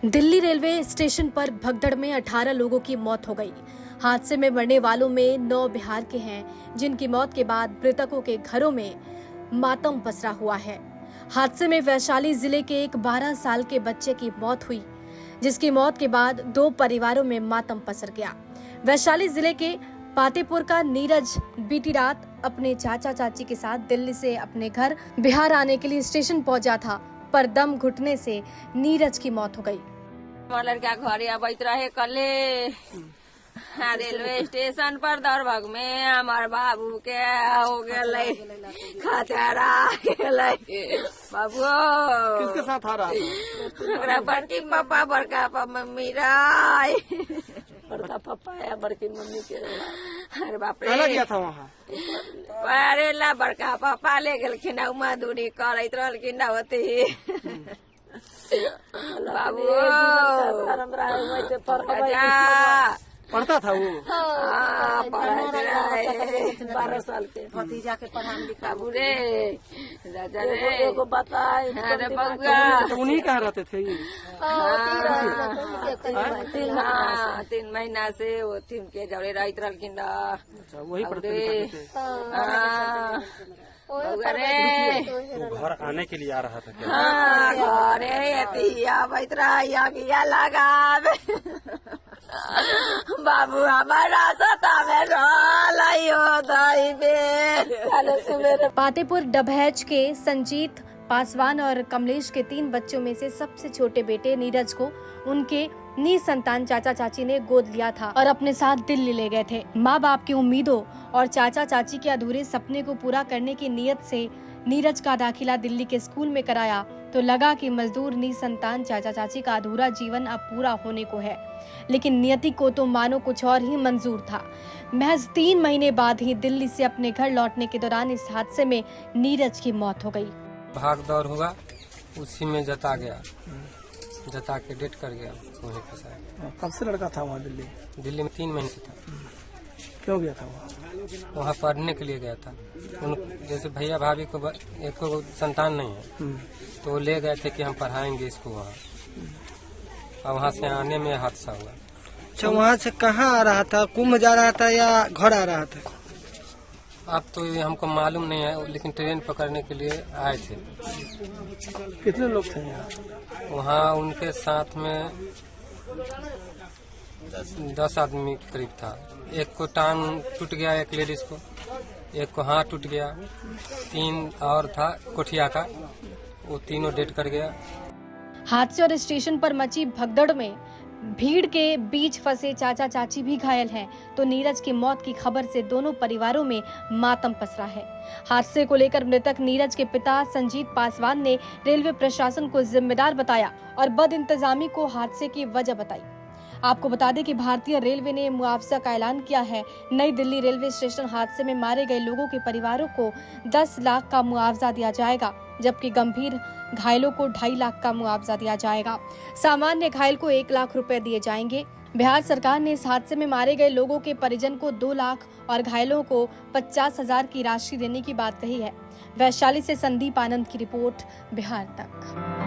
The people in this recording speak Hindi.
दिल्ली रेलवे स्टेशन पर भगदड़ में 18 लोगों की मौत हो गई। हादसे में मरने वालों में 9 बिहार के हैं, जिनकी मौत के बाद मृतकों के घरों में मातम पसरा हुआ है। हादसे में वैशाली जिले के एक 12 साल के बच्चे की मौत हुई, जिसकी मौत के बाद 2 परिवारों में मातम पसर गया। वैशाली जिले के पातेपुर का नीरज बीती रात अपने चाचा चाची के साथ दिल्ली से अपने घर बिहार आने के लिए स्टेशन पहुंचा था, पर दम घुटने से नीरज की मौत हो गई। लड़का घरे अबैत रहे कले रेलवे स्टेशन पर दरभंग में हमार बाबू के हो गए खतरा बाबू किसके साथ आ रहा था? बड़की पापा बड़का मम्मी बड़का पापा है बड़की मम्मी के। अरे बाप रे गया था वहाँ अरे ला बड़का पापा ले गलखिन मजदूरी करत रहलखिन होती बाबू पढ़ता था वो? 12 साल के भतीजा के पढ़ा लिखा बुरे राजा रे बताए। अरे बउआ तो उन्हीं कहाँ रहते थे ये? 3 महीना से वो थीम के जड़े रहत रहलखिन। अच्छा, वही पढ़ते थे। घर आने के लिए आ रहा था क्या? घरे लगा बाबू हमारा सता में पातेपुर डभैच के संजीत पासवान और कमलेश के 3 बच्चों में से सबसे छोटे बेटे नीरज को उनके निसंतान चाचा चाची ने गोद लिया था और अपने साथ दिल्ली ले गए थे। माँ बाप की उम्मीदों और चाचा चाची के अधूरे सपने को पूरा करने की नीयत से नीरज का दाखिला दिल्ली के स्कूल में कराया तो लगा कि मजदूर निसंतान चाचा चाची का अधूरा जीवन अब पूरा होने को है, लेकिन नियति को तो मानो कुछ और ही मंजूर था। महज 3 महीने बाद ही दिल्ली से अपने घर लौटने के दौरान इस हादसे में नीरज की मौत हो गई। भाग दौड़ होगा उसी में जता के डेट कर गया वहीं पे साहब। कब से लड़का था वहाँ दिल्ली में 3 महीने से था। क्यों गया था वहाँ पढ़ने के लिए गया था। जैसे भैया भाभी को एक को संतान नहीं है तो वो ले गए थे कि हम पढ़ाएंगे इसको वहाँ, और वहाँ से आने में हादसा हुआ। अच्छा, वहाँ से कहाँ आ रहा था? कुंभ जा रहा था या घर आ रहा था? अब तो ये हमको मालूम नहीं है, लेकिन ट्रेन पकड़ने के लिए आए थे। कितने लोग थे यहाँ? वहाँ उनके साथ में 10 आदमी करीब था। एक को टांग टूट गया, एक लेडीज को, एक को हाथ टूट गया, 3 और था कोठिया का, वो तीनों डेड कर गया। हादसे और स्टेशन पर मची भगदड़ में भीड़ के बीच फंसे चाचा चाची भी घायल हैं, तो नीरज की मौत की खबर से दोनों परिवारों में मातम पसरा है। हादसे को लेकर मृतक नीरज के पिता संजीत पासवान ने रेलवे प्रशासन को जिम्मेदार बताया और बदइंतजामी को हादसे की वजह बताई। आपको बता दें कि भारतीय रेलवे ने मुआवजा का ऐलान किया है। नई दिल्ली रेलवे स्टेशन हादसे में मारे गए लोगों के परिवारों को 10 लाख का मुआवजा दिया जाएगा, जबकि गंभीर घायलों को 2.5 लाख का मुआवजा दिया जाएगा। सामान्य घायल को 1 लाख रुपए दिए जाएंगे। बिहार सरकार ने इस हादसे में मारे गए लोगों के परिजन को 2 लाख और घायलों को 50,000 की राशि देने की बात कही है। वैशाली से संदीप आनंद की रिपोर्ट, बिहार तक।